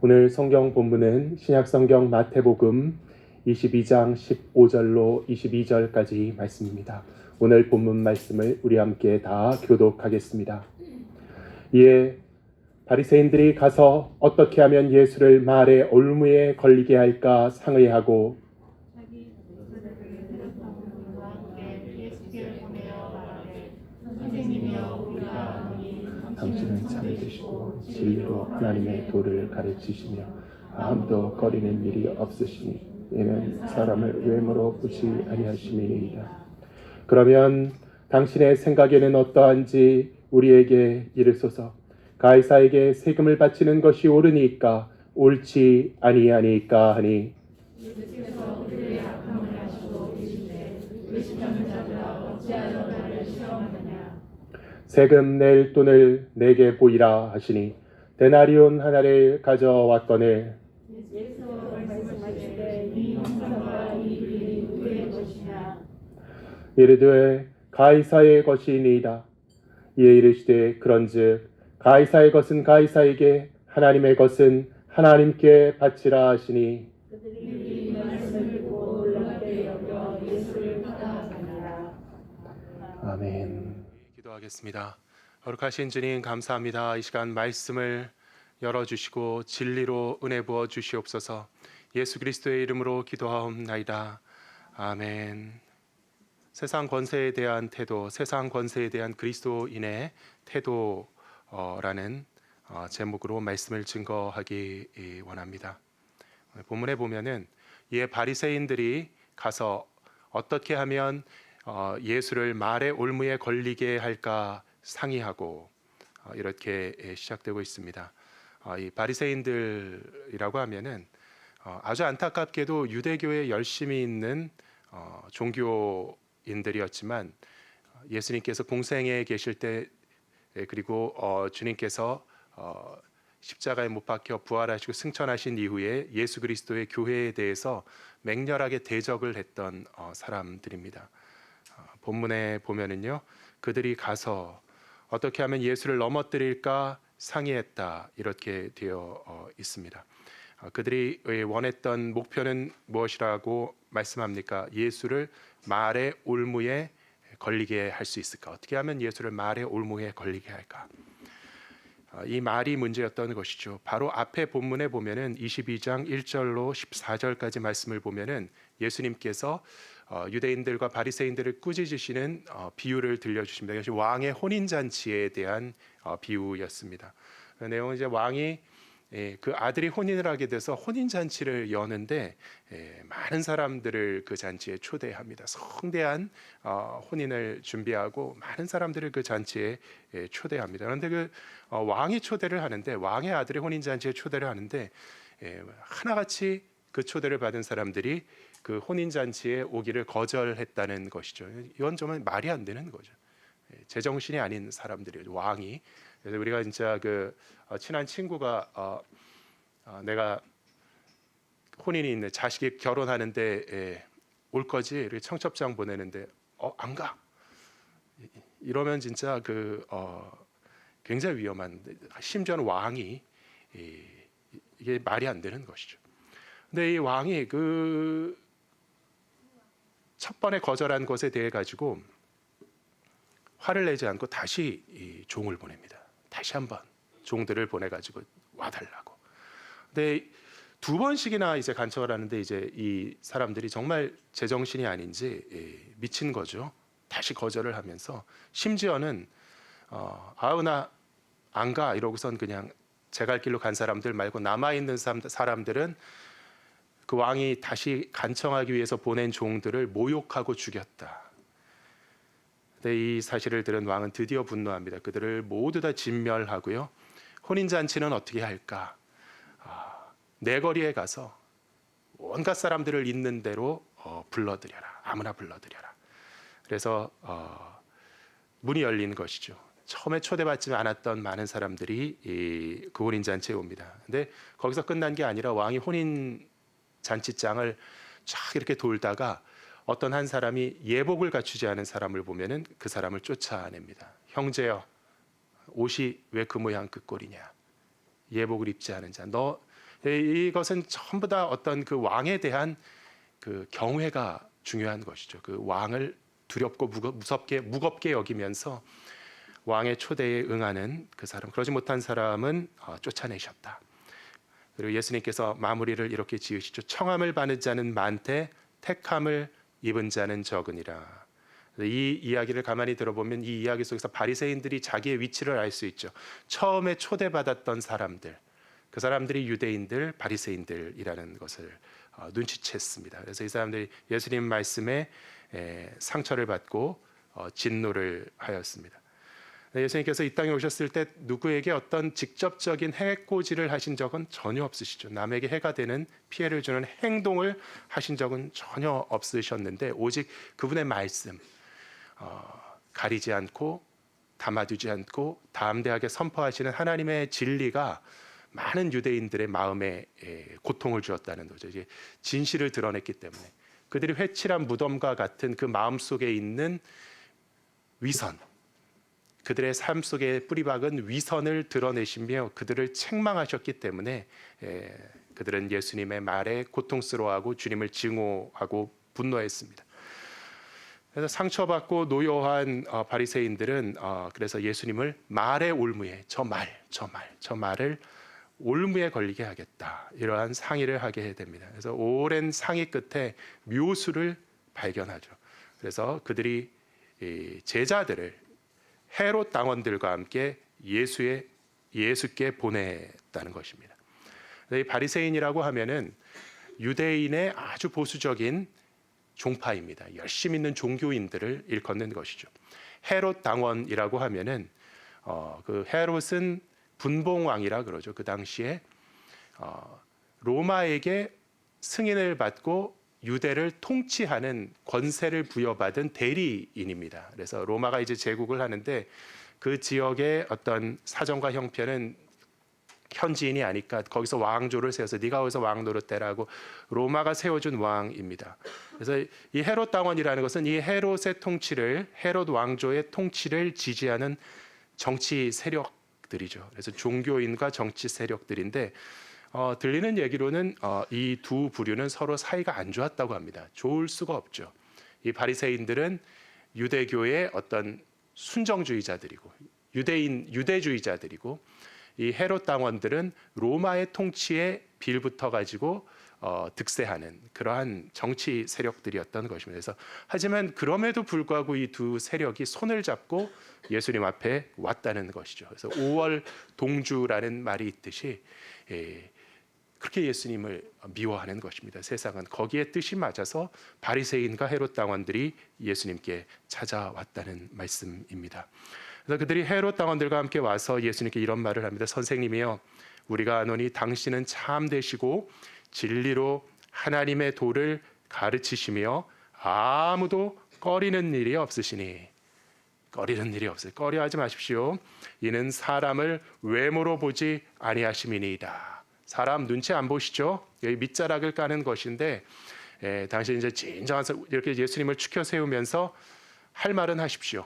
오늘 성경 본문은 신약성경 마태복음 22장 15절로 22절까지 말씀입니다. 오늘 본문 말씀을 우리 함께 다 교독하겠습니다. 이에 바리새인들이 가서 어떻게 하면 예수를 말의 올무에 걸리게 할까 상의하고 당신은 참되시고 진리로 하나님의 도를 가르치시며 아무도 거리는 일이 없으시니 이는 사람을 외모로 보지 아니하심이니이다. 그러면 당신의 생각에는 어떠한지 우리에게 이르소서. 가이사에게 세금을 바치는 것이 옳으니까 옳지 아니하니까 하니 세금 낼 돈을 내게 보이라 하시니 데나리온 하나를 가져왔거늘 이르되 가이사의 것이니이다. 이에 이르시되 그런즉 가이사의 것은 가이사에게 하나님의 것은 하나님께 바치라 하시니 아멘. 기도하겠습니다. 거룩하신 주님 감사합니다. 이 시간 말씀을 열어주시고 진리로 은혜 부어 주시옵소서. 예수 그리스도의 이름으로 기도하옵나이다. 아멘. 세상 권세에 대한 태도, 세상 권세에 대한 그리스도인의 태도라는 제목으로 말씀을 증거하기 원합니다. 본문에 보면은 이에 바리새인들이 가서 어떻게 하면 예수를 말의 올무에 걸리게 할까 상의하고 이렇게 시작되고 있습니다. 이 바리새인들이라고 하면은 아주 안타깝게도 유대교에 열심히 있는 종교인들이었지만 예수님께서 공생애에 계실 때 그리고 주님께서 십자가에 못 박혀 부활하시고 승천하신 이후에 예수 그리스도의 교회에 대해서 맹렬하게 대적을 했던 사람들입니다. 본문에 보면은요, 그들이 가서 어떻게 하면 예수를 넘어뜨릴까 상의했다 이렇게 되어 있습니다. 그들이 원했던 목표는 무엇이라고 말씀합니까? 예수를 말의 올무에 걸리게 할 수 있을까? 어떻게 하면 예수를 말의 올무에 걸리게 할까? 이 말이 문제였던 것이죠. 바로 앞에 본문에 보면은 22장 1절로 14절까지 말씀을 보면은 예수님께서 유대인들과 바리새인들을 꾸짖으시는 비유를 들려주십니다. 이것이 왕의 혼인잔치에 대한 비유였습니다. 그 내용은 이제 왕이 그 아들이 혼인을 하게 돼서 혼인잔치를 여는데 많은 사람들을 그 잔치에 초대합니다. 성대한 혼인을 준비하고 많은 사람들을 그 잔치에 초대합니다. 그런데 그 왕이 초대를 하는데 왕의 아들이 혼인잔치에 초대를 하는데 하나같이 그 초대를 받은 사람들이 그 혼인잔치에 오기를 거절했다는 것이죠. 이건 정말 말이 안 되는 거죠. 제정신이 아닌 사람들이에요. 왕이. 그래서 우리가 진짜 그 친한 친구가 내가 혼인이 있네, 자식이 결혼하는데 올 거지? 이렇게 청첩장 보내는데 안 가. 이러면 진짜 그 굉장히 위험한. 심지어는 왕이 이게 말이 안 되는 것이죠. 근데 이 왕이 그 첫 번에 거절한 것에 대해 가지고 화를 내지 않고 다시 이 종을 보냅니다. 다시 한번 종들을 보내 가지고 와달라고. 근데 두 번씩이나 이제 간청을 하는데 이제 이 사람들이 정말 제정신이 아닌지 미친 거죠. 다시 거절을 하면서 심지어는 나 안 가 이러고선 그냥 제 갈 길로 간 사람들 말고 남아 있는 사람들은 그 왕이 다시 간청하기 위해서 보낸 종들을 모욕하고 죽였다. 근데 이 사실을 들은 왕은 드디어 분노합니다. 그들을 모두 다 진멸하고요. 혼인잔치는 어떻게 할까? 내거리에 가서 온갖 사람들을 있는 대로 불러들여라. 아무나 불러들여라. 그래서 문이 열린 것이죠. 처음에 초대받지 않았던 많은 사람들이 그 혼인잔치에 옵니다. 근데 거기서 끝난 게 아니라 왕이 혼인잔치장을 쫙 이렇게 돌다가 어떤 한 사람이 예복을 갖추지 않은 사람을 보면은 그 사람을 쫓아냅니다. 형제여, 옷이 왜 그 모양 그 꼴이냐? 예복을 입지 않은 자, 너 이것은 전부 다 어떤 그 왕에 대한 그 경외가 중요한 것이죠. 그 왕을 두렵고 무겁게 여기면서 왕의 초대에 응하는 그 사람, 그러지 못한 사람은 쫓아내셨다. 그리고 예수님께서 마무리를 이렇게 지으시죠. 청함을 받는 자는 많되 택함을 입은 자는 적으니라. 이 이야기를 가만히 들어보면 이 이야기 속에서 바리새인들이 자기의 위치를 알 수 있죠. 처음에 초대받았던 사람들, 그 사람들이 유대인들, 바리새인들이라는 것을 눈치챘습니다. 그래서 이 사람들이 예수님 말씀에 상처를 받고 진노를 하였습니다. 예수님께서 이 땅에 오셨을 때 누구에게 어떤 직접적인 해코지를 하신 적은 전혀 없으시죠. 남에게 해가 되는 피해를 주는 행동을 하신 적은 전혀 없으셨는데 오직 그분의 말씀, 가리지 않고 담아두지 않고 담대하게 선포하시는 하나님의 진리가 많은 유대인들의 마음에 고통을 주었다는 거죠. 이제 진실을 드러냈기 때문에 그들이 회칠한 무덤과 같은 그 마음 속에 있는 위선, 그들의 삶 속에 뿌리박은 위선을 드러내시며 그들을 책망하셨기 때문에 그들은 예수님의 말에 고통스러워하고 주님을 증오하고 분노했습니다. 그래서 상처받고 노여한 바리새인들은 그래서 예수님을 말의 올무에 저 말을 올무에 걸리게 하겠다, 이러한 상의를 하게 됩니다. 그래서 오랜 상의 끝에 묘수를 발견하죠. 그래서 그들이 제자들을 헤롯 당원들과 함께 예수께 보냈다는 것입니다. 이 바리새인이라고 하면은 유대인의 아주 보수적인 종파입니다. 열심 있는 종교인들을 일컫는 것이죠. 헤롯 당원이라고 하면은 그 헤롯은 분봉왕이라 그러죠. 그 당시에 로마에게 승인을 받고 유대를 통치하는 권세를 부여받은 대리인입니다. 그래서 로마가 이제 제국을 하는데 그 지역의 어떤 사정과 형편은 현지인이 아니까 거기서 왕조를 세워서 네가 어디서 왕 노릇대라고 로마가 세워준 왕입니다. 그래서 이 헤롯 당원이라는 것은 이 헤롯의 통치를, 헤롯 왕조의 통치를 지지하는 정치 세력들이죠. 그래서 종교인과 정치 세력들인데 들리는 얘기로는 이 두 부류는 서로 사이가 안 좋았다고 합니다. 좋을 수가 없죠. 이 바리새인들은 유대교의 어떤 순정주의자들이고 유대주의자들이고 이 헤롯 당원들은 로마의 통치에 빌붙어 가지고 득세하는 그러한 정치 세력들이었던 것입니다. 그래서 하지만 그럼에도 불구하고 이 두 세력이 손을 잡고 예수님 앞에 왔다는 것이죠. 그래서 5월 동주라는 말이 있듯이 그렇게 예수님을 미워하는 것입니다. 세상은 거기에 뜻이 맞아서 바리새인과 헤롯 당원들이 예수님께 찾아왔다는 말씀입니다. 그래서 그들이 헤롯 당원들과 함께 와서 예수님께 이런 말을 합니다. 선생님이여, 우리가 아노니 당신은 참되시고 진리로 하나님의 도를 가르치시며 아무도 꺼리는 일이 없으시니. 꺼리는 일이 없어요. 꺼려하지 마십시오. 이는 사람을 외모로 보지 아니하심이니이다. 사람 눈치 안 보시죠? 여기 밑자락을 까는 것인데 당신 이제 진정한 이렇게 예수님을 추켜 세우면서 할 말은 하십시오.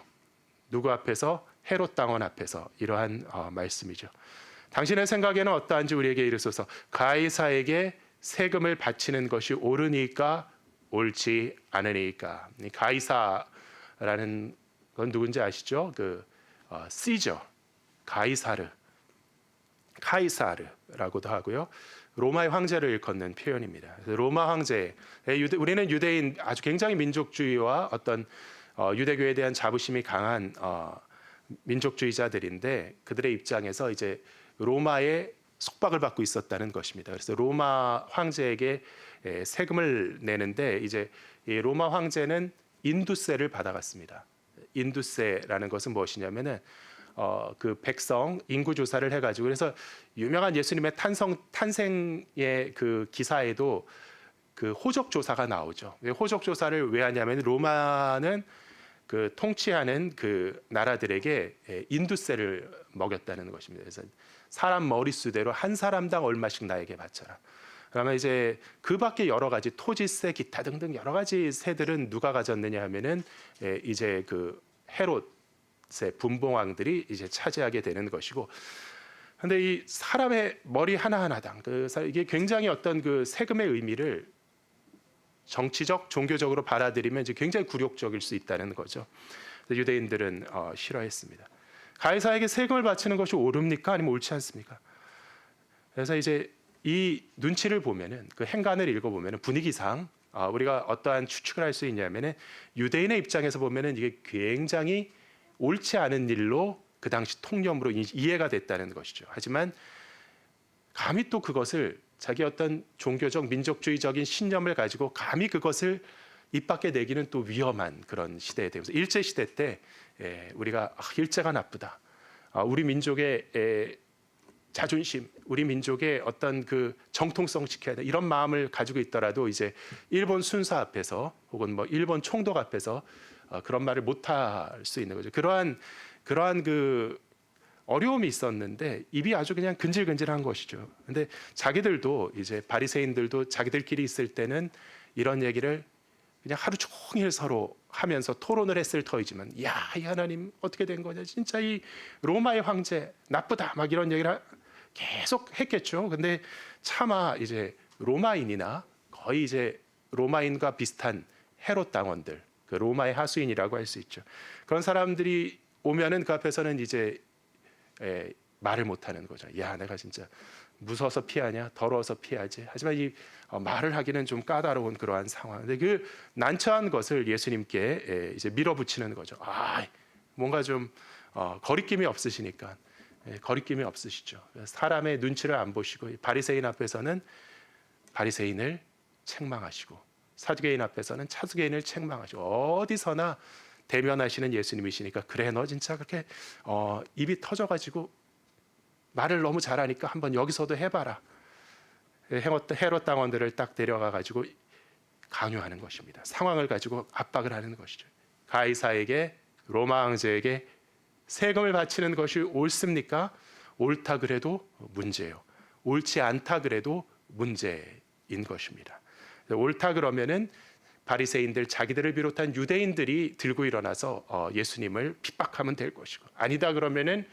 누구 앞에서? 헤롯 당원 앞에서. 이러한 말씀이죠. 당신의 생각에는 어떠한지 우리에게 이르소서. 가이사에게 세금을 바치는 것이 옳으니까 옳지 않으니까. 가이사라는 건 누군지 아시죠? 그 시저, 카이사르라고도 하고요. 로마의 황제를 일컫는 표현입니다. 로마 황제, 우리는 유대인 아주 굉장히 민족주의와 어떤 유대교에 대한 자부심이 강한 민족주의자들인데 그들의 입장에서 이제 로마의 속박을 받고 있었다는 것입니다. 그래서 로마 황제에게 세금을 내는데 이제 이 로마 황제는 인두세를 받아갔습니다. 인두세라는 것은 무엇이냐면은 그 백성 인구 조사를 해가지고 그래서 유명한 예수님의 탄생의 그 기사에도 그 호적 조사가 나오죠. 호적 조사를 왜 하냐면 로마는 그 통치하는 그 나라들에게 인두세를 먹였다는 것입니다. 그래서 사람 머릿수대로 한 사람당 얼마씩 나에게 바쳐라. 그러면 이제 그 밖에 여러 가지 토지세, 기타 등등 여러 가지 세들은 누가 가졌느냐 하면은 이제 그 헤롯의 분봉왕들이 이제 차지하게 되는 것이고 근데 이 사람의 머리 하나하나당 이게 굉장히 어떤 그 세금의 의미를 정치적, 종교적으로 받아들이면 이제 굉장히 굴욕적일 수 있다는 거죠. 유대인들은 싫어했습니다. 가이사에게 세금을 바치는 것이 옳습니까? 아니면 옳지 않습니까? 그래서 이제 이 눈치를 보면은 그 행간을 읽어보면은 분위기상 우리가 어떠한 추측을 할 수 있냐면은 유대인의 입장에서 보면은 이게 굉장히 옳지 않은 일로 그 당시 통념으로 이해가 됐다는 것이죠. 하지만 감히 또 그것을 자기 어떤 종교적 민족주의적인 신념을 가지고 감히 그것을 입 밖에 내기는 또 위험한 그런 시대에 되면서 일제 시대 때 우리가 일제가 나쁘다. 우리 민족의 자존심, 우리 민족의 어떤 그 정통성 지켜야 돼. 이런 마음을 가지고 있더라도 이제 일본 순사 앞에서 혹은 뭐 일본 총독 앞에서 그런 말을 못 할 수 있는 거죠. 그러한 그 어려움이 있었는데 입이 아주 그냥 근질근질한 것이죠. 근데 자기들도 이제 바리새인들도 자기들끼리 있을 때는 이런 얘기를 그냥 하루 종일 서로 하면서 토론을 했을 터이지만, 야, 이 하나님 어떻게 된 거냐, 진짜 이 로마의 황제 나쁘다, 막 이런 얘기를 계속 했겠죠. 근데 차마 이제 로마인이나 거의 이제 로마인과 비슷한 헤롯 당원들, 그 로마의 하수인이라고 할 수 있죠. 그런 사람들이 오면은 그 앞에서는 이제 말을 못하는 거죠. 야, 내가 진짜 무서워서 피하냐, 더러워서 피하지. 하지만 이 말을 하기는 좀 까다로운 그러한 상황. 근데 그 난처한 것을 예수님께 이제 밀어붙이는 거죠. 뭔가 좀 거리낌이 없으시니까. 거리낌이 없으시죠. 사람의 눈치를 안 보시고 바리새인 앞에서는 바리새인을 책망하시고 사두개인 앞에서는 사두개인을 책망하시고 어디서나 대면하시는 예수님이시니까, 그래 너 진짜 그렇게 입이 터져가지고 말을 너무 잘하니까 한번 여기서도 해봐라. 헤롯 당원들을 딱 데려가가지고 강요하는 것입니다. 상황을 가지고 압박을 하는 것이죠. 가이사에게, 로마 황제에게 세금을 바치는 것이 옳습니까? 옳다 그래도 문제예요. 옳지 않다 그래도 문제인 것입니다. 옳다 그러면은 바리새인들, 자기들을 비롯한 유대인들이 들고 일어나서 예수님을 핍박하면 될 것이고, 아니다 그러면은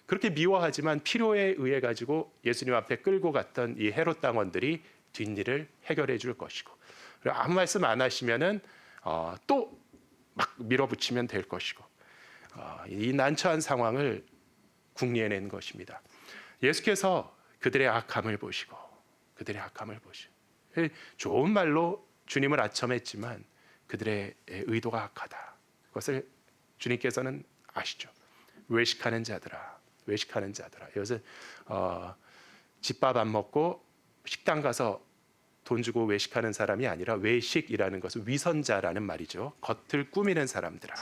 그렇게 미워하지만 필요에 의해 가지고 예수님 앞에 끌고 갔던 이 헤롯 당원들이 뒷일을 해결해 줄 것이고, 그리고 아무 말씀 안 하시면은 또 막 밀어붙이면 될 것이고, 이 난처한 상황을 궁리해낸 것입니다. 예수께서 그들의 악함을 보시고 좋은 말로 주님을 아첨했지만 그들의 의도가 악하다. 그것을 주님께서는 아시죠. 외식하는 자들아. 이것은 집밥 안 먹고 식당 가서 돈 주고 외식하는 사람이 아니라, 외식이라는 것은 위선자라는 말이죠. 겉을 꾸미는 사람들아.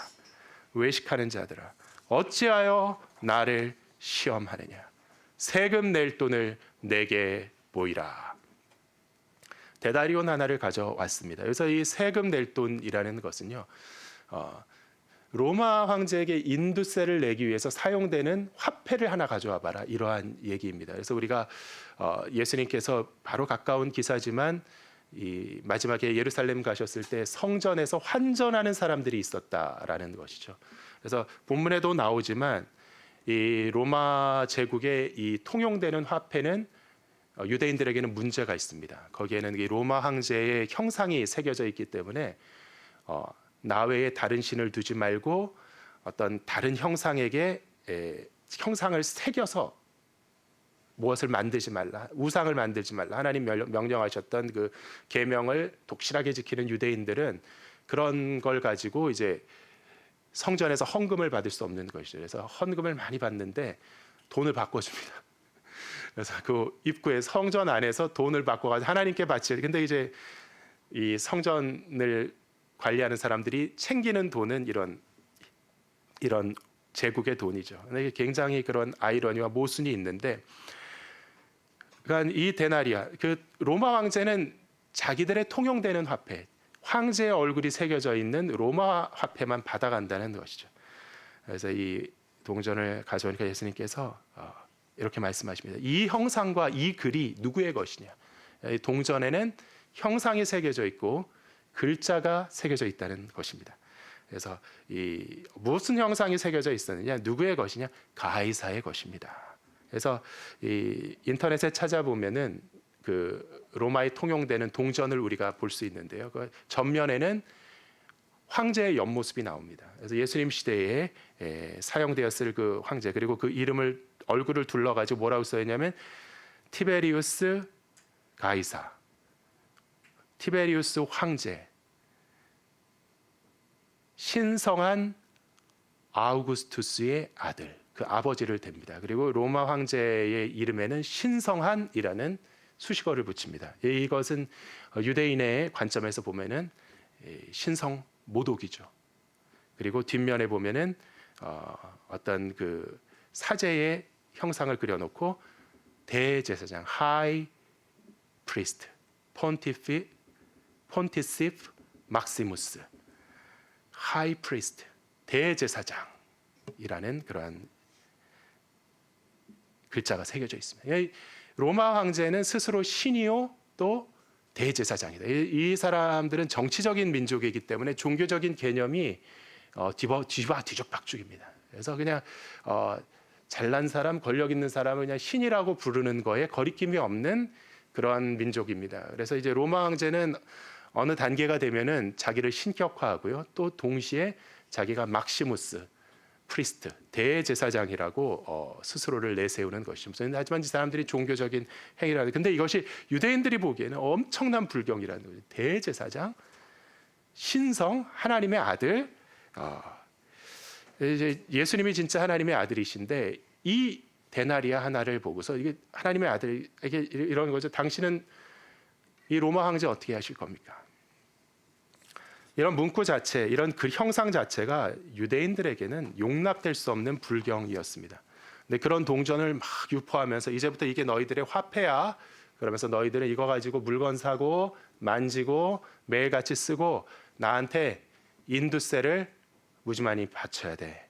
외식하는 자들아, 어찌하여 나를 시험하느냐. 세금 낼 돈을 내게 보이라. 대다리온 하나를 가져왔습니다. 그래서 이 세금 낼 돈이라는 것은요, 로마 황제에게 인두세를 내기 위해서 사용되는 화폐를 하나 가져와 봐라, 이러한 얘기입니다. 그래서 우리가 예수님께서 바로 가까운 기사지만 이 마지막에 예루살렘 가셨을 때 성전에서 환전하는 사람들이 있었다라는 것이죠. 그래서 본문에도 나오지만 이 로마 제국의 이 통용되는 화폐는 유대인들에게는 문제가 있습니다. 거기에는 이 로마 황제의 형상이 새겨져 있기 때문에 나 외에 다른 신을 두지 말고 어떤 다른 형상에게 형상을 새겨서 무엇을 만들지 말라, 우상을 만들지 말라, 하나님 명령하셨던 그 계명을 독실하게 지키는 유대인들은 그런 걸 가지고 이제 성전에서 헌금을 받을 수 없는 것이죠. 그래서 헌금을 많이 받는데 돈을 바꿔줍니다. 그래서 그 입구에 성전 안에서 돈을 바꿔가지고 하나님께 바치죠. 근데 이제 이 성전을 관리하는 사람들이 챙기는 돈은 이런 제국의 돈이죠. 근데 굉장히 그런 아이러니와 모순이 있는데, 그러니까 이 데나리아, 그 로마 황제는 자기들의 통용되는 화폐, 황제의 얼굴이 새겨져 있는 로마 화폐만 받아간다는 것이죠. 그래서 이 동전을 가져오니까 예수님께서 이렇게 말씀하십니다. 이 형상과 이 글이 누구의 것이냐? 이 동전에는 형상이 새겨져 있고 글자가 새겨져 있다는 것입니다. 그래서 이 무슨 형상이 새겨져 있었느냐? 누구의 것이냐? 가이사의 것입니다. 그래서 이 인터넷에 찾아보면은 그 로마에 통용되는 동전을 우리가 볼 수 있는데요. 그 전면에는 황제의 옆모습이 나옵니다. 그래서 예수님 시대에 사용되었을 그 황제, 그리고 그 이름을 얼굴을 둘러가지고 뭐라고 써있냐면 티베리우스 가이사, 티베리우스 황제, 신성한 아우구스투스의 아들, 그 아버지를 댑니다. 그리고 로마 황제의 이름에는 신성한이라는 수식어를 붙입니다. 이것은 유대인의 관점에서 보면은 신성 모독이죠. 그리고 뒷면에 보면은 어떤 그 사제의 형상을 그려놓고 대제사장, 하이 프리스트, 폰티시프 막시무스, 하이 프리스트, 대제사장이라는 그러한 글자가 새겨져 있습니다. 로마 황제는 스스로 신이요 또 대제사장이다. 이 사람들은 정치적인 민족이기 때문에 종교적인 개념이 뒤죽박죽입니다. 그래서 그냥 잘난 사람, 권력 있는 사람을 그냥 신이라고 부르는 거에 거리낌이 없는 그러한 민족입니다. 그래서 이제 로마 황제는 어느 단계가 되면은 자기를 신격화하고요. 또 동시에 자기가 막시무스, 프리스트, 대제사장이라고 스스로를 내세우는 것입니다. 하지만 이 사람들이 종교적인 행위라는, 근데 이것이 유대인들이 보기에는 엄청난 불경이라는 거죠. 대제사장, 신성, 하나님의 아들. 이제 예수님이 진짜 하나님의 아들이신데 이 데나리아 하나를 보고서 이게 하나님의 아들에게 이런 거죠. 당신은 이 로마 황제 어떻게 하실 겁니까? 이런 문구 자체, 이런 그 형상 자체가 유대인들에게는 용납될 수 없는 불경이었습니다. 근데 그런 동전을 막 유포하면서 이제부터 이게 너희들의 화폐야. 그러면서 너희들은 이거 가지고 물건 사고 만지고 매일같이 쓰고 나한테 인두세를 무지만이 바쳐야 돼.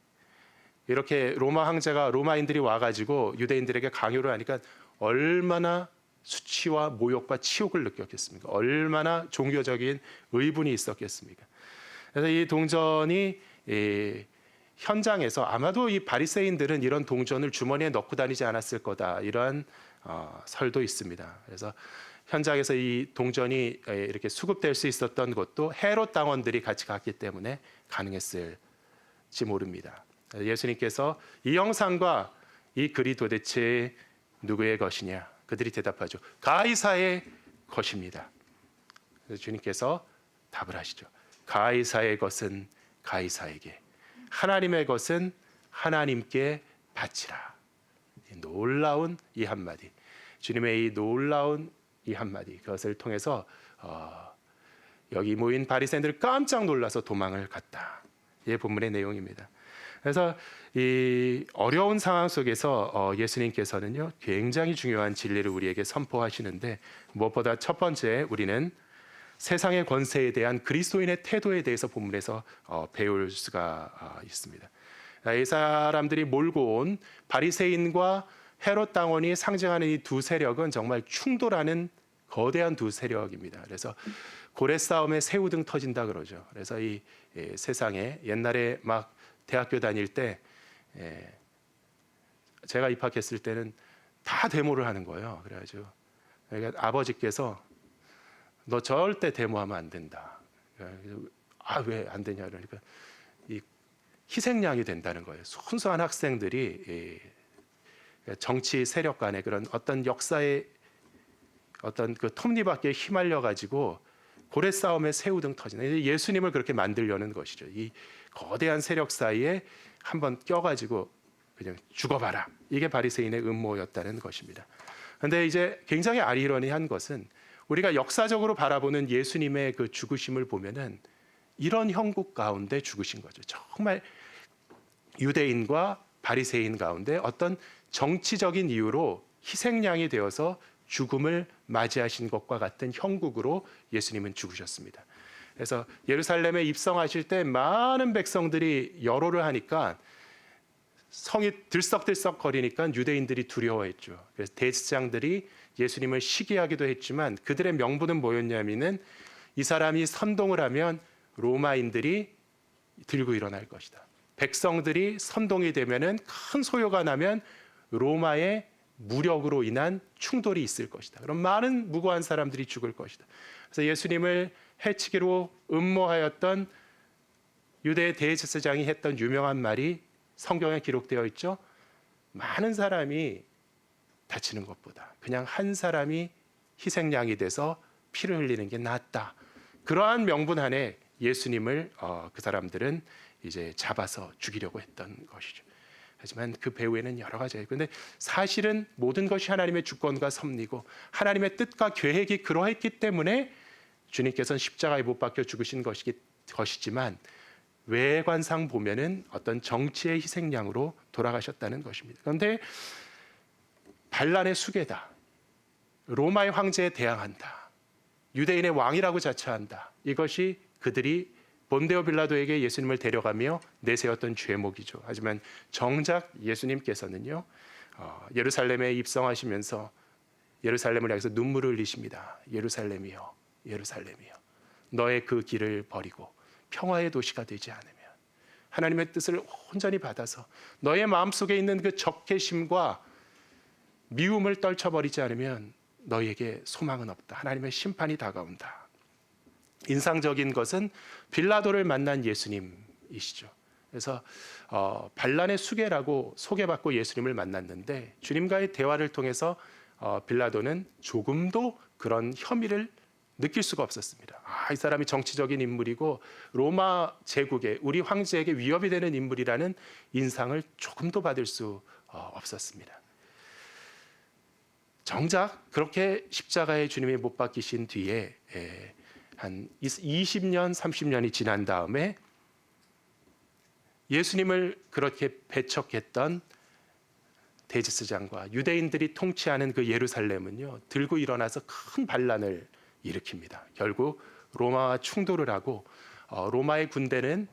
이렇게 로마 황제가 로마인들이 와가지고 유대인들에게 강요를 하니까 얼마나 수치와 모욕과 치욕을 느꼈겠습니까? 얼마나 종교적인 의분이 있었겠습니까? 그래서 이 동전이 현장에서 아마도 이 바리새인들은 이런 동전을 주머니에 넣고 다니지 않았을 거다, 이러한 설도 있습니다. 그래서 현장에서 이 동전이 이렇게 수급될 수 있었던 것도 헤롯 당원들이 같이 갔기 때문에 가능했을지 모릅니다. 예수님께서 이 형상과 이 글이 도대체 누구의 것이냐? 그들이 대답하죠. 가이사의 것입니다. 그래서 주님께서 답을 하시죠. 가이사의 것은 가이사에게, 하나님의 것은 하나님께 바치라. 놀라운 이 한마디, 주님의 이 놀라운 이 한마디, 그것을 통해서 여기 모인 바리새인들 깜짝 놀라서 도망을 갔다. 이 본문의 내용입니다. 그래서 이 어려운 상황 속에서 예수님께서는요 굉장히 중요한 진리를 우리에게 선포하시는데, 무엇보다 첫 번째 우리는 세상의 권세에 대한 그리스도인의 태도에 대해서 본문에서 배울 수가 있습니다. 이 사람들이 몰고 온 바리새인과 헤롯 당원이 상징하는 이 두 세력은 정말 충돌하는 거대한 두 세력입니다. 그래서 고래 싸움에 새우등 터진다 그러죠. 그래서 이 세상에 옛날에 막 대학교 다닐 때 제가 입학했을 때는 다 데모를 하는 거예요. 그래가지고 그러니까 아버지께서 너 절대 데모하면 안 된다. 왜 안 되냐 그러니까 이 희생양이 된다는 거예요. 순수한 학생들이 정치 세력 간의 그런 어떤 역사의 어떤 그 톱니바퀴에 휘말려 가지고 고래 싸움에 새우등 터지는, 예수님을 그렇게 만들려는 것이죠. 이 거대한 세력 사이에 한번 껴가지고 그냥 죽어봐라. 이게 바리새인의 음모였다는 것입니다. 그런데 이제 굉장히 아이러니한 것은 우리가 역사적으로 바라보는 예수님의 그 죽으심을 보면은 이런 형국 가운데 죽으신 거죠. 정말 유대인과 바리새인 가운데 어떤 정치적인 이유로 희생양이 되어서 죽음을 맞이하신 것과 같은 형국으로 예수님은 죽으셨습니다. 그래서 예루살렘에 입성하실 때 많은 백성들이 열호를 하니까 성이 들썩들썩 거리니까 유대인들이 두려워했죠. 그래서 대제사장들이 예수님을 시기하기도 했지만 그들의 명분은 뭐였냐면은 이 사람이 선동을 하면 로마인들이 들고 일어날 것이다. 백성들이 선동이 되면은 큰 소요가 나면 로마의 무력으로 인한 충돌이 있을 것이다. 그럼 많은 무고한 사람들이 죽을 것이다. 그래서 예수님을 해치기로 음모하였던 유대 대제사장이 했던 유명한 말이 성경에 기록되어 있죠. 많은 사람이 다치는 것보다 그냥 한 사람이 희생양이 돼서 피를 흘리는 게 낫다. 그러한 명분 안에 예수님을 그 사람들은 이제 잡아서 죽이려고 했던 것이죠. 하지만 그 배후에는 여러 가지가 있고, 근데 사실은 모든 것이 하나님의 주권과 섭리고 하나님의 뜻과 계획이 그러했기 때문에 주님께서는 십자가에 못 박혀 죽으신 것이지만 외관상 보면은 어떤 정치의 희생양으로 돌아가셨다는 것입니다. 그런데 반란의 수괴다, 로마의 황제에 대항한다, 유대인의 왕이라고 자처한다, 이것이 그들이 본데오 빌라도에게 예수님을 데려가며 내세웠던 죄목이죠. 하지만 정작 예수님께서는요, 예루살렘에 입성하시면서 예루살렘을 향해서 눈물을 흘리십니다. 예루살렘이여, 예루살렘이여, 너의 그 길을 버리고 평화의 도시가 되지 않으면, 하나님의 뜻을 온전히 받아서 너의 마음속에 있는 그 적개심과 미움을 떨쳐버리지 않으면 너희에게 소망은 없다. 하나님의 심판이 다가온다. 인상적인 것은 빌라도를 만난 예수님이시죠. 그래서 반란의 수괴라고 소개받고 예수님을 만났는데, 주님과의 대화를 통해서 빌라도는 조금도 그런 혐의를 느낄 수가 없었습니다. 이 사람이 정치적인 인물이고 로마 제국에, 우리 황제에게 위협이 되는 인물이라는 인상을 조금도 받을 수 없었습니다. 정작 그렇게 십자가에 주님이 못 박히신 뒤에 한 20년, 30년이 지난 다음에 예수님을 그렇게 배척했던 대제사장과 유대인들이 통치하는 그 예루살렘은요, 들고 일어나서 큰 반란을 일으킵니다. 결국 로마와 충돌을 하고 로마의 군대는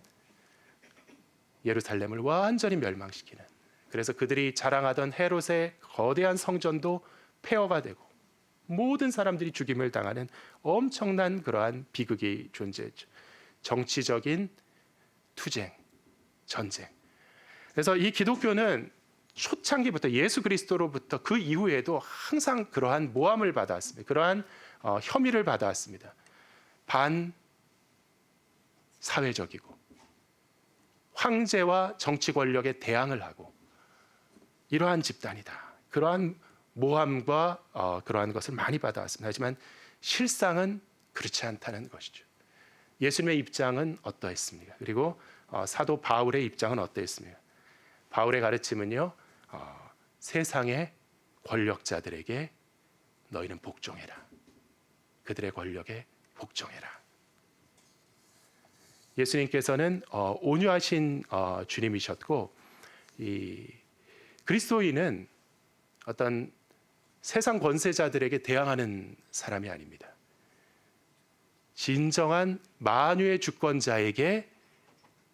예루살렘을 완전히 멸망시키는, 그래서 그들이 자랑하던 헤롯의 거대한 성전도 폐허가 되고 모든 사람들이 죽임을 당하는 엄청난 그러한 비극이 존재했죠. 정치적인 투쟁, 전쟁. 그래서 이 기독교는 초창기부터, 예수 그리스도로부터 그 이후에도 항상 그러한 모함을 받아왔습니다. 그러한 혐의를 받아왔습니다. 반사회적이고 황제와 정치 권력에 대항을 하고 이러한 집단이다. 그러한 모함과 그러한 것을 많이 받아왔습니다. 하지만 실상은 그렇지 않다는 것이죠. 예수님의 입장은 어떠했습니까? 그리고 사도 바울의 입장은 어떠했습니까? 바울의 가르침은요, 세상의 권력자들에게 너희는 복종해라. 그들의 권력에 복종해라. 예수님께서는 온유하신 주님이셨고, 이 그리스도인은 어떤 세상 권세자들에게 대항하는 사람이 아닙니다. 진정한 만유의 주권자에게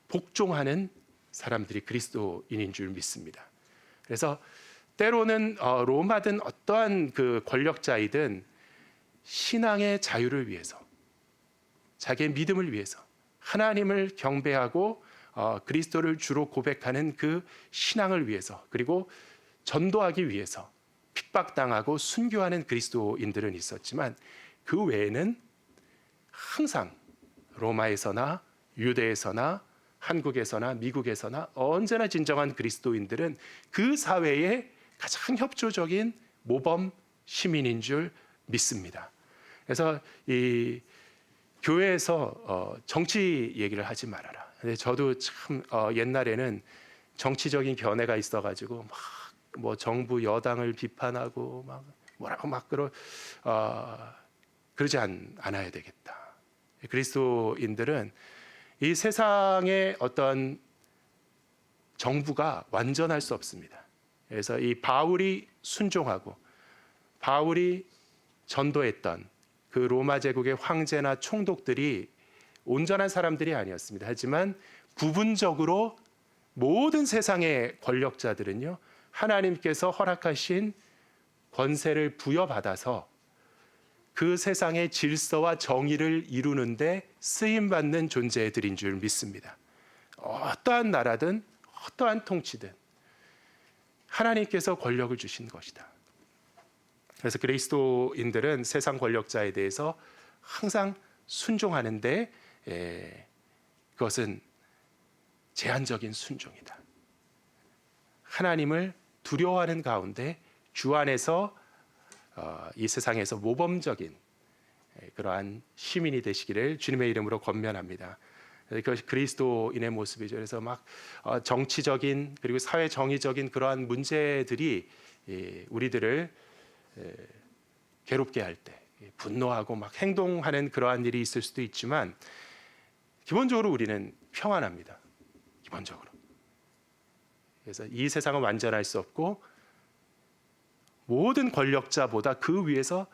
복종하는 사람들이 그리스도인인 줄 믿습니다. 그래서 때로는 로마든 어떠한 그 권력자이든 신앙의 자유를 위해서, 자기의 믿음을 위해서, 하나님을 경배하고 그리스도를 주로 고백하는 그 신앙을 위해서, 그리고 전도하기 위해서 핍박당하고 순교하는 그리스도인들은 있었지만, 그 외에는 항상 로마에서나 유대에서나 한국에서나 미국에서나 언제나 진정한 그리스도인들은 그 사회의 가장 협조적인 모범 시민인 줄 믿습니다. 그래서 이 교회에서 정치 얘기를 하지 말아라. 근데 저도 참 옛날에는 정치적인 견해가 있어가지고 막 뭐 정부 여당을 비판하고 막 뭐라고 막 그러지 않아야 되겠다. 그리스도인들은 이 세상의 어떤 정부가 완전할 수 없습니다. 그래서 이 바울이 순종하고 바울이 전도했던 그 로마 제국의 황제나 총독들이 온전한 사람들이 아니었습니다. 하지만 부분적으로 모든 세상의 권력자들은요, 하나님께서 허락하신 권세를 부여받아서 그 세상의 질서와 정의를 이루는데 쓰임받는 존재들인 줄 믿습니다. 어떠한 나라든 어떠한 통치든 하나님께서 권력을 주신 것이다. 그래서 그리스도인들은 세상 권력자에 대해서 항상 순종하는데 그것은 제한적인 순종이다. 하나님을 두려워하는 가운데 주 안에서 이 세상에서 모범적인 그러한 시민이 되시기를 주님의 이름으로 권면합니다. 그것이 그리스도인의 모습이죠. 그래서 막 정치적인 그리고 사회 정의적인 그러한 문제들이 우리들을 괴롭게 할 때 분노하고 막 행동하는 그러한 일이 있을 수도 있지만 기본적으로 우리는 평안합니다. 기본적으로. 그래서 이 세상은 완전할 수 없고 모든 권력자보다 그 위에서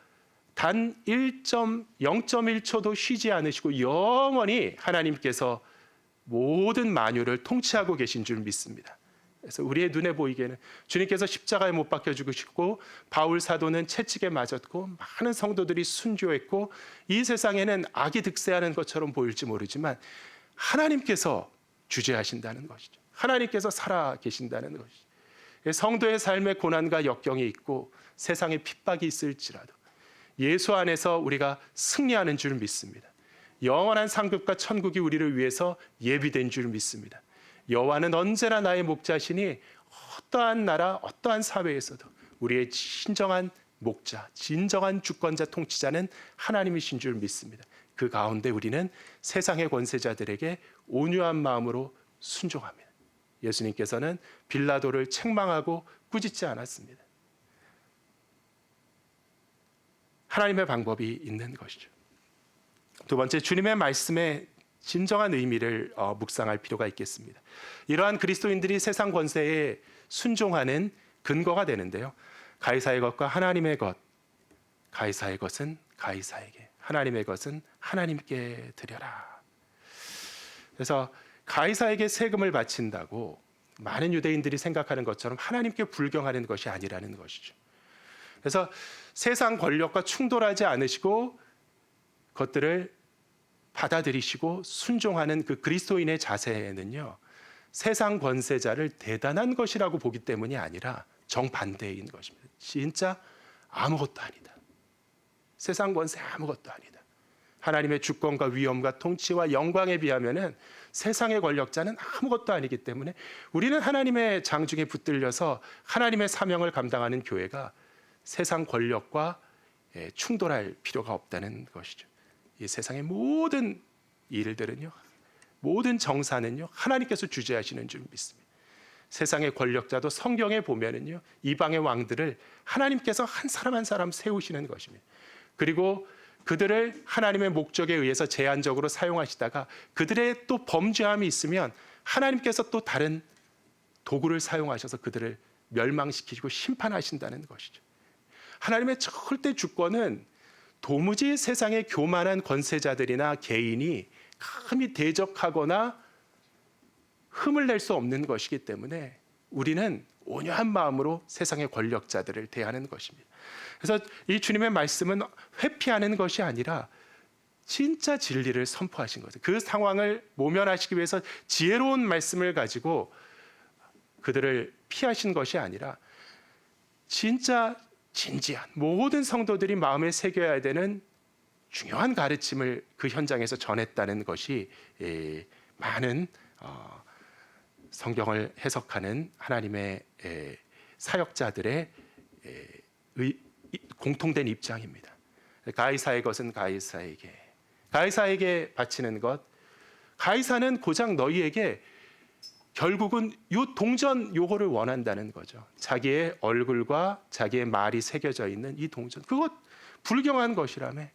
단 0.1초도 쉬지 않으시고 영원히 하나님께서 모든 만유를 통치하고 계신 줄 믿습니다. 그래서 우리의 눈에 보이기에는 주님께서 십자가에 못 박혀 죽으시고 바울 사도는 채찍에 맞았고 많은 성도들이 순교했고 이 세상에는 악이 득세하는 것처럼 보일지 모르지만 하나님께서 주재하신다는 것이죠. 하나님께서 살아 계신다는 것이죠. 성도의 삶에 고난과 역경이 있고 세상에 핍박이 있을지라도 예수 안에서 우리가 승리하는 줄 믿습니다. 영원한 상급과 천국이 우리를 위해서 예비된 줄 믿습니다. 여호와는 언제나 나의 목자시니 어떠한 나라, 어떠한 사회에서도 우리의 진정한 목자, 진정한 주권자, 통치자는 하나님이신 줄 믿습니다. 그 가운데 우리는 세상의 권세자들에게 온유한 마음으로 순종합니다. 예수님께서는 빌라도를 책망하고 꾸짖지 않았습니다. 하나님의 방법이 있는 것이죠. 두 번째, 주님의 말씀에 진정한 의미를 묵상할 필요가 있겠습니다. 이러한 그리스도인들이 세상 권세에 순종하는 근거가 되는데요. 가이사의 것과 하나님의 것, 가이사의 것은 가이사에게, 하나님의 것은 하나님께 드려라. 그래서 가이사에게 세금을 바친다고 많은 유대인들이 생각하는 것처럼 하나님께 불경하는 것이 아니라는 것이죠. 그래서 세상 권력과 충돌하지 않으시고 그것들을 받아들이시고 순종하는 그 그리스도인의 자세에는요, 세상 권세자를 대단한 것이라고 보기 때문이 아니라 정반대인 것입니다. 진짜 아무것도 아니다. 세상 권세 아무것도 아니다. 하나님의 주권과 위엄과 통치와 영광에 비하면은 세상의 권력자는 아무것도 아니기 때문에 우리는 하나님의 장중에 붙들려서 하나님의 사명을 감당하는 교회가 세상 권력과 충돌할 필요가 없다는 것이죠. 이 세상의 모든 일들은요, 모든 정사는요, 하나님께서 주재하시는 줄 믿습니다. 세상의 권력자도 성경에 보면은요, 이방의 왕들을 하나님께서 한 사람 한 사람 세우시는 것입니다. 그리고 그들을 하나님의 목적에 의해서 제한적으로 사용하시다가 그들의 또 범죄함이 있으면 하나님께서 또 다른 도구를 사용하셔서 그들을 멸망시키시고 심판하신다는 것이죠. 하나님의 절대 주권은 도무지 세상의 교만한 권세자들이나 개인이 감히 대적하거나 흠을 낼 수 없는 것이기 때문에 우리는 온유한 마음으로 세상의 권력자들을 대하는 것입니다. 그래서 이 주님의 말씀은 회피하는 것이 아니라 진짜 진리를 선포하신 거죠. 그 상황을 모면하시기 위해서 지혜로운 말씀을 가지고 그들을 피하신 것이 아니라 진짜 진지한 모든 성도들이 마음에 새겨야 되는 중요한 가르침을 그 현장에서 전했다는 것이 많은 성경을 해석하는 하나님의 사역자들의 공통된 입장입니다. 가이사의 것은 가이사에게 바치는 것, 가이사는 고작 너희에게 결국은 요 동전 요거를 원한다는 거죠. 자기의 얼굴과 자기의 말이 새겨져 있는 이 동전, 그것 불경한 것이라며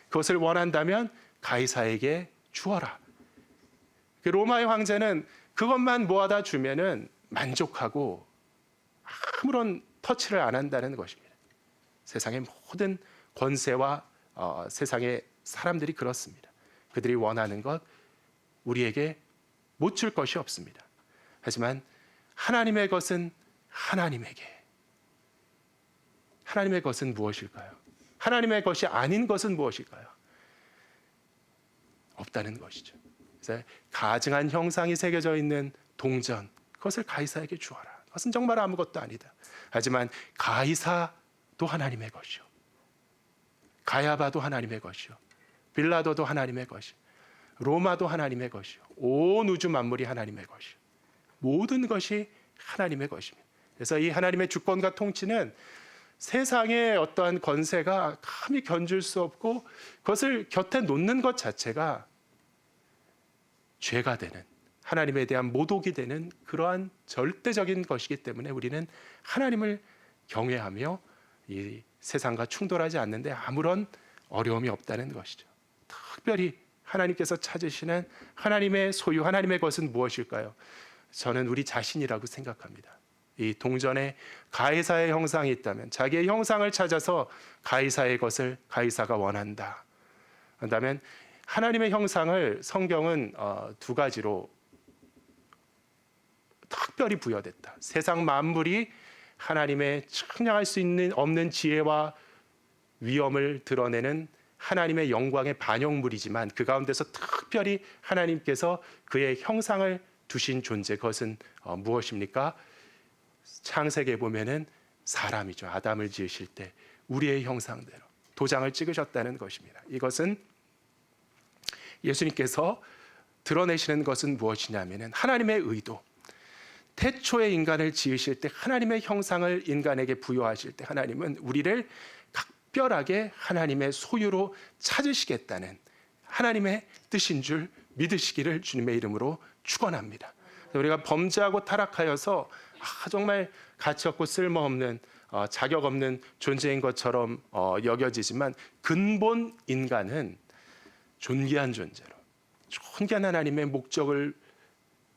그것을 원한다면 가이사에게 주어라. 로마의 황제는 그것만 모아다 주면은 만족하고 아무런 터치를 안 한다는 것입니다. 세상의 모든 권세와 세상의 사람들이 그렇습니다. 그들이 원하는 것 우리에게 못 줄 것이 없습니다. 하지만 하나님의 것은 하나님에게. 하나님의 것은 무엇일까요? 하나님의 것이 아닌 것은 무엇일까요? 없다는 것이죠. 그래서 가증한 형상이 새겨져 있는 동전, 그것을 가이사에게 주어라. 그것은 정말 아무것도 아니다. 하지만 가이사도 하나님의 것이요, 가야바도 하나님의 것이요, 빌라도도 하나님의 것이요, 로마도 하나님의 것이요, 온 우주 만물이 하나님의 것이요, 모든 것이 하나님의 것입니다. 그래서 이 하나님의 주권과 통치는 세상의 어떠한 권세가 감히 견줄 수 없고, 그것을 곁에 놓는 것 자체가 죄가 되는, 하나님에 대한 모독이 되는 그러한 절대적인 것이기 때문에 우리는 하나님을 경외하며 이 세상과 충돌하지 않는데 아무런 어려움이 없다는 것이죠. 특별히 하나님께서 찾으시는 하나님의 소유, 하나님의 것은 무엇일까요? 저는 우리 자신이라고 생각합니다. 이 동전에 가이사의 형상이 있다면 자기의 형상을 찾아서 가이사의 것을 가이사가 원한다 한다면, 하나님의 형상을 성경은 두 가지로 특별히 부여됐다. 세상 만물이 하나님의 측량할 수 없는 지혜와 위엄을 드러내는 하나님의 영광의 반영물이지만, 그 가운데서 특별히 하나님께서 그의 형상을 두신 존재, 그것은 무엇입니까? 창세기에 보면은 사람이죠. 아담을 지으실 때 우리의 형상대로 도장을 찍으셨다는 것입니다. 이것은 예수님께서 드러내시는 것은 무엇이냐면은 하나님의 의도, 태초에 인간을 지으실 때 하나님의 형상을 인간에게 부여하실 때 하나님은 우리를 각별하게 하나님의 소유로 찾으시겠다는 하나님의 뜻인 줄 믿으시기를 주님의 이름으로 축원합니다. 우리가 범죄하고 타락하여서 정말 가치 없고 쓸모없는, 자격 없는 존재인 것처럼 여겨지지만, 근본 인간은 존귀한 존재로, 존귀한 하나님의 목적을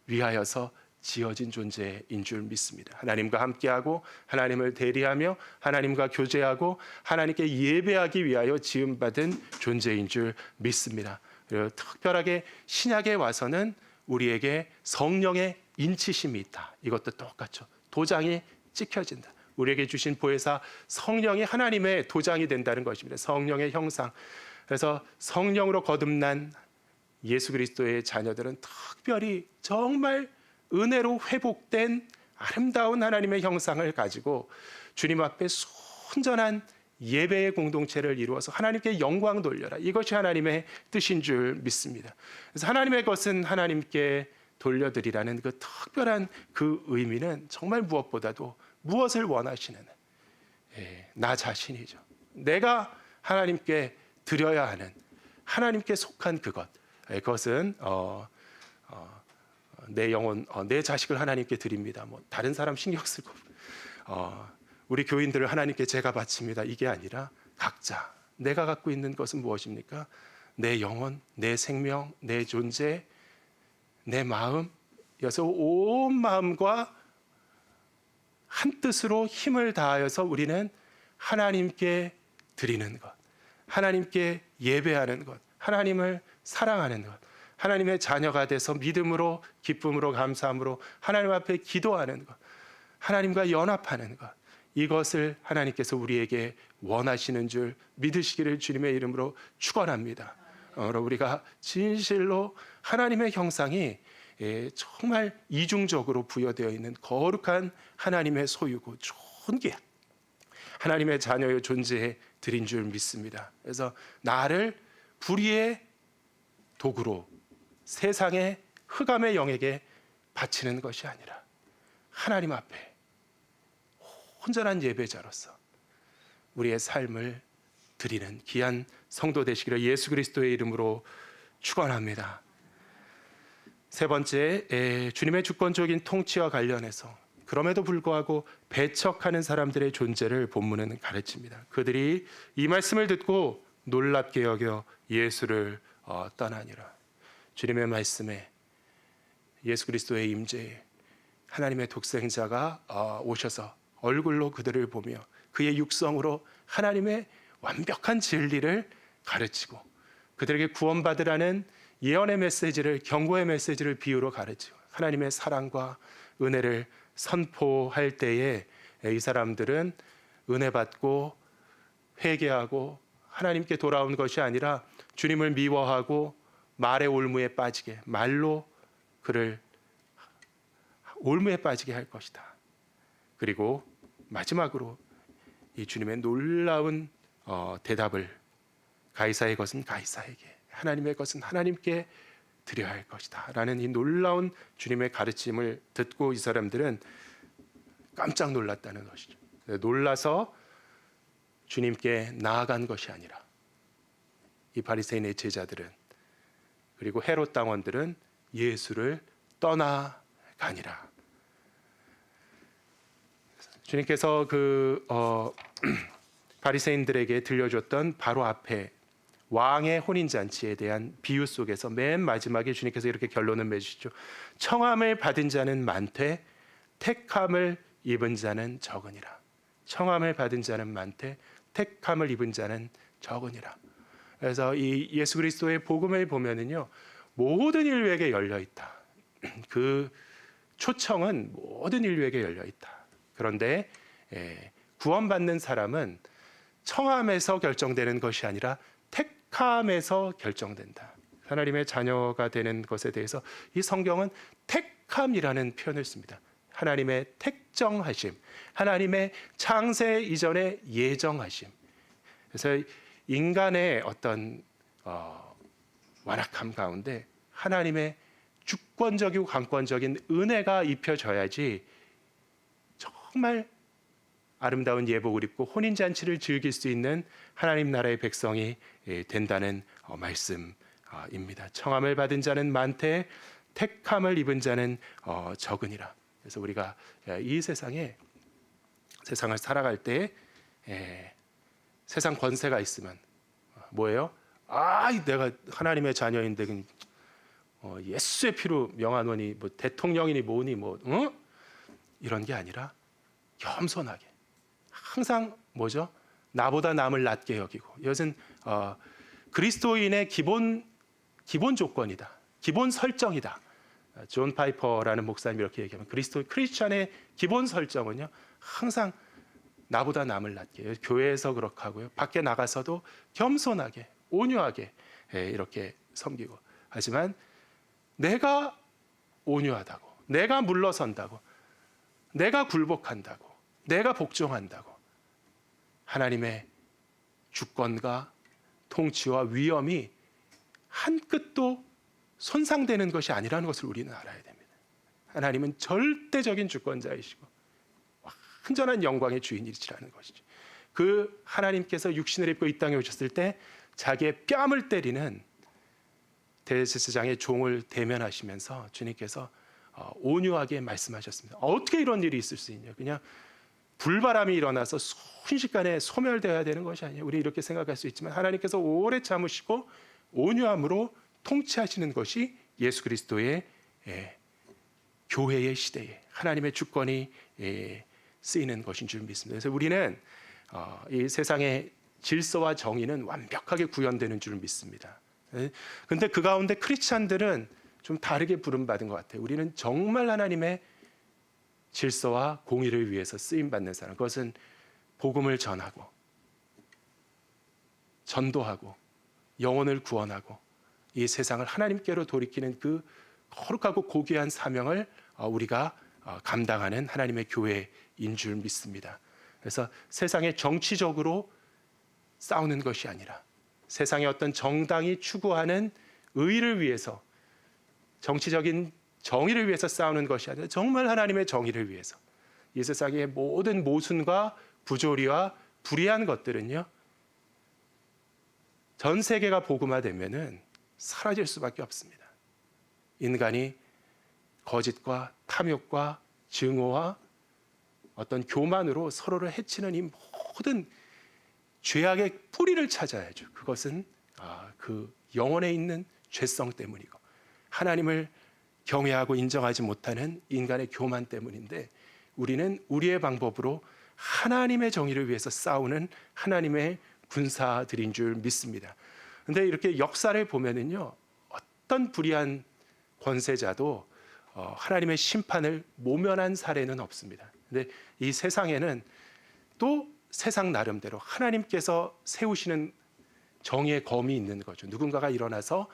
위하여서 지어진 존재인 줄 믿습니다. 하나님과 함께하고 하나님을 대리하며 하나님과 교제하고 하나님께 예배하기 위하여 지음받은 존재인 줄 믿습니다. 그리고 특별하게 신약에 와서는 우리에게 성령의 인치심이 있다. 이것도 똑같죠. 도장이 찍혀진다. 우리에게 주신 보혜사 성령이 하나님의 도장이 된다는 것입니다. 성령의 형상. 그래서 성령으로 거듭난 예수 그리스도의 자녀들은 특별히 정말 은혜로 회복된 아름다운 하나님의 형상을 가지고 주님 앞에 순전한 예배의 공동체를 이루어서 하나님께 영광 돌려라. 이것이 하나님의 뜻인 줄 믿습니다. 그래서 하나님의 것은 하나님께 돌려드리라는 그 특별한 그 의미는 정말 무엇보다도 무엇을 원하시는, 나 자신이죠. 내가 하나님께 드려야 하는, 하나님께 속한 그것, 그것은 내 영혼, 내 자식을 하나님께 드립니다. 뭐 다른 사람 신경 쓰고 우리 교인들을 하나님께 제가 바칩니다. 이게 아니라 각자 내가 갖고 있는 것은 무엇입니까? 내 영혼, 내 생명, 내 존재, 내 마음, 여기서 온 마음과 한 뜻으로 힘을 다하여서 우리는 하나님께 드리는 것, 하나님께 예배하는 것, 하나님을 사랑하는 것, 하나님의 자녀가 돼서 믿음으로, 기쁨으로, 감사함으로 하나님 앞에 기도하는 것, 하나님과 연합하는 것, 이것을 하나님께서 우리에게 원하시는 줄 믿으시기를 주님의 이름으로 축원합니다. 우리가 진실로 하나님의 형상이 정말 이중적으로 부여되어 있는 거룩한 하나님의 소유고 존귀한 하나님의 자녀의 존재에 드린 줄 믿습니다. 그래서 나를 불의의 도구로 세상의 흑암의 영에게 바치는 것이 아니라 하나님 앞에 온전한 예배자로서 우리의 삶을 드리는 귀한 성도 되시기를 예수 그리스도의 이름으로 축원합니다. 세 번째, 주님의 주권적인 통치와 관련해서 그럼에도 불구하고 배척하는 사람들의 존재를 본문은 가르칩니다. 그들이 이 말씀을 듣고 놀랍게 여겨 예수를 떠나니라. 주님의 말씀에 예수 그리스도의 임재에 하나님의 독생자가 오셔서 얼굴로 그들을 보며 그의 육성으로 하나님의 완벽한 진리를 가르치고 그들에게 구원받으라는 예언의 메시지를, 경고의 메시지를 비유로 가르치고 하나님의 사랑과 은혜를 선포할 때에 이 사람들은 은혜 받고 회개하고 하나님께 돌아온 것이 아니라 주님을 미워하고 말의 올무에 빠지게, 말로 그를 올무에 빠지게 할 것이다. 그리고 마지막으로 이 주님의 놀라운 대답을, 가이사의 것은 가이사에게, 하나님의 것은 하나님께 드려야 할 것이다 라는 이 놀라운 주님의 가르침을 듣고 이 사람들은 깜짝 놀랐다는 것이죠. 놀라서 주님께 나아간 것이 아니라 이 바리새인의 제자들은, 그리고 헤롯 당원들은 예수를 떠나가니라. 주님께서 바리새인들에게 들려줬던 바로 앞에 왕의 혼인잔치에 대한 비유 속에서 맨 마지막에 주님께서 이렇게 결론을 맺으시죠. 청함을 받은 자는 많되 택함을 입은 자는 적으니라. 청함을 받은 자는 많되 택함을 입은 자는 적으니라. 그래서 이 예수 그리스도의 복음을 보면은요, 모든 인류에게 열려 있다. 그 초청은 모든 인류에게 열려 있다. 그런데 구원받는 사람은 청함에서 결정되는 것이 아니라 택함에서 결정된다. 하나님의 자녀가 되는 것에 대해서 이 성경은 택함이라는 표현을 씁니다. 하나님의 택정하심, 하나님의 창세 이전의 예정하심. 그래서 인간의 어떤 완악함 가운데 하나님의 주권적이고 강권적인 은혜가 입혀져야지 정말 아름다운 예복을 입고 혼인잔치를 즐길 수 있는 하나님 나라의 백성이 된다는 말씀입니다. 청함을 받은 자는 많되 택함을 입은 자는 적으니라. 그래서 우리가 이 세상을 살아갈 때 세상 권세가 있으면 뭐예요? 내가 하나님의 자녀인데 예수의 피로 명하노니 뭐 대통령이니 뭐니 이런 게 아니라 겸손하게 항상 뭐죠? 나보다 남을 낮게 여기고, 이것은 그리스도인의 기본 조건이다, 기본 설정이다. 존 파이퍼라는 목사님이 이렇게 얘기하면 크리스찬의 기본 설정은요, 항상 나보다 남을 낮게, 교회에서 그렇게 하고요, 밖에 나가서도 겸손하게 온유하게 이렇게 섬기고, 하지만 내가 온유하다고, 내가 물러선다고, 내가 굴복한다고, 내가 복종한다고 하나님의 주권과 통치와 위엄이 한 끗도 손상되는 것이 아니라는 것을 우리는 알아야 됩니다. 하나님은 절대적인 주권자이시고 완전한 영광의 주인이시라는 것이죠. 그 하나님께서 육신을 입고 이 땅에 오셨을 때 자기의 뺨을 때리는 대제사장의 종을 대면하시면서 주님께서 온유하게 말씀하셨습니다. 어떻게 이런 일이 있을 수 있냐? 그냥 불바람이 일어나서 순식간에 소멸되어야 되는 것이 아니에요. 우리 이렇게 생각할 수 있지만 하나님께서 오래 참으시고 온유함으로 통치하시는 것이 예수 그리스도의 교회의 시대에 하나님의 주권이 쓰이는 것인 줄 믿습니다. 그래서 우리는 이 세상의 질서와 정의는 완벽하게 구현되는 줄 믿습니다. 그런데 그 가운데 크리스찬들은 좀 다르게 부름받은 것 같아요. 우리는 정말 하나님의 질서와 공의를 위해서 쓰임받는 사람, 그것은 복음을 전하고 전도하고 영혼을 구원하고 이 세상을 하나님께로 돌이키는 그 거룩하고 고귀한 사명을 우리가 감당하는 하나님의 교회인 줄 믿습니다. 그래서 세상에 정치적으로 싸우는 것이 아니라 세상의 어떤 정당이 추구하는 의를 위해서, 정치적인 정의를 위해서 싸우는 것이 아니라 정말 하나님의 정의를 위해서, 이 세상의 모든 모순과 부조리와 불의한 것들은요, 전 세계가 복음화되면은 사라질 수밖에 없습니다. 인간이 거짓과 탐욕과 증오와 어떤 교만으로 서로를 해치는 이 모든 죄악의 뿌리를 찾아야죠. 그것은 그 영혼에 있는 죄성 때문이고 하나님을 경외하고 인정하지 못하는 인간의 교만 때문인데, 우리는 우리의 방법으로 하나님의 정의를 위해서 싸우는 하나님의 군사들인 줄 믿습니다. 그런데 이렇게 역사를 보면은요, 어떤 불의한 권세자도 하나님의 심판을 모면한 사례는 없습니다. 근데 이 세상에는 또 세상 나름대로 하나님께서 세우시는 정의의 검이 있는 거죠. 누군가가 일어나서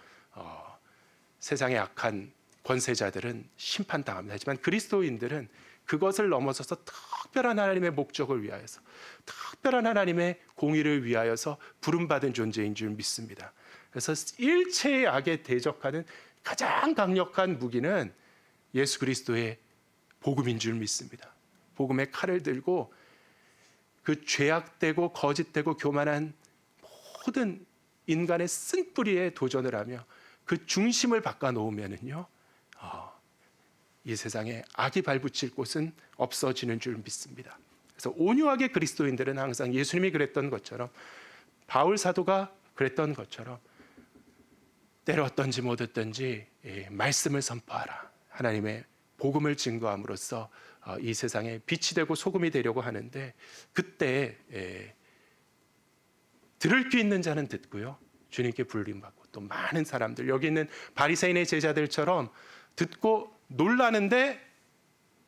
세상의 악한 권세자들은 심판당합니다. 하지만 그리스도인들은 그것을 넘어서서 특별한 하나님의 목적을 위하여서, 특별한 하나님의 공의를 위하여서 부름받은 존재인 줄 믿습니다. 그래서 일체의 악에 대적하는 가장 강력한 무기는 예수 그리스도의 복음인 줄 믿습니다. 복음의 칼을 들고 그 죄악되고 거짓되고 교만한 모든 인간의 쓴뿌리에 도전을 하며 그 중심을 바꿔놓으면은요, 이 세상에 악이 발붙일 곳은 없어지는 줄 믿습니다. 그래서 온유하게 그리스도인들은 항상 예수님이 그랬던 것처럼, 바울 사도가 그랬던 것처럼 때로 어떤지 못 어떤지 말씀을 선포하라. 하나님의 복음을 증거함으로써 이 세상에 빛이 되고 소금이 되려고 하는데, 그때 들을 귀 있는 자는 듣고요, 주님께 불림받고, 또 많은 사람들, 여기 있는 바리새인의 제자들처럼 듣고 놀라는데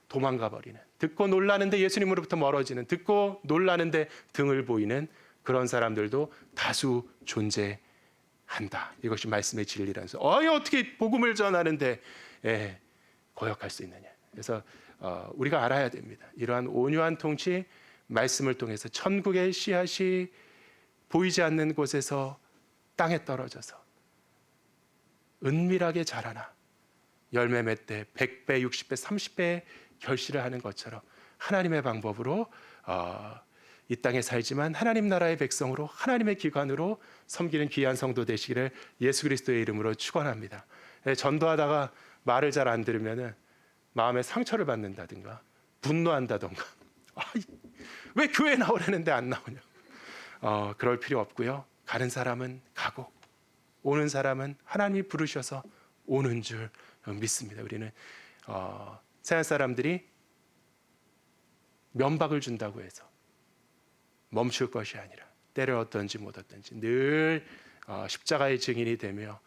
도망가 버리는, 듣고 놀라는데 예수님으로부터 멀어지는, 듣고 놀라는데 등을 보이는 그런 사람들도 다수 존재한다. 이것이 말씀의 진리라서 어떻게 복음을 전하는데 거역할 수 있느냐. 그래서 우리가 알아야 됩니다. 이러한 온유한 통치, 말씀을 통해서 천국의 씨앗이 보이지 않는 곳에서 땅에 떨어져서 은밀하게 자라나 열매 맺되 100배, 60배, 30배 결실을 하는 것처럼 하나님의 방법으로 이 땅에 살지만 하나님 나라의 백성으로, 하나님의 기관으로 섬기는 귀한 성도 되시기를 예수 그리스도의 이름으로 축원합니다. 전도하다가 말을 잘 안 들으면 마음에 상처를 받는다든가 분노한다든가, 왜 교회 나오라는데 안 나오냐, 그럴 필요 없고요. 가는 사람은 가고 오는 사람은 하나님이 부르셔서 오는 줄 믿습니다. 우리는 세상 사람들이 면박을 준다고 해서 멈출 것이 아니라 때를 어떤지 못 어떤지 늘 십자가의 증인이 되며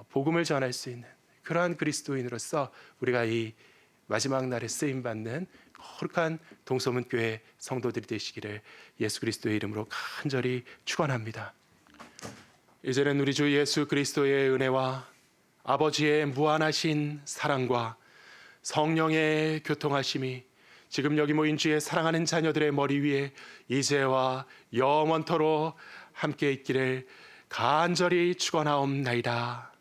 복음을 전할 수 있는 그러한 그리스도인으로서 우리가 이 마지막 날에 쓰임받는 거룩한 동소문교회 성도들이 되시기를 예수 그리스도의 이름으로 간절히 축원합니다. 이제는 우리 주 예수 그리스도의 은혜와 아버지의 무한하신 사랑과 성령의 교통하심이 지금 여기 모인 주의 사랑하는 자녀들의 머리 위에 이제와 영원토록 함께 있기를 간절히 축원하옵나이다.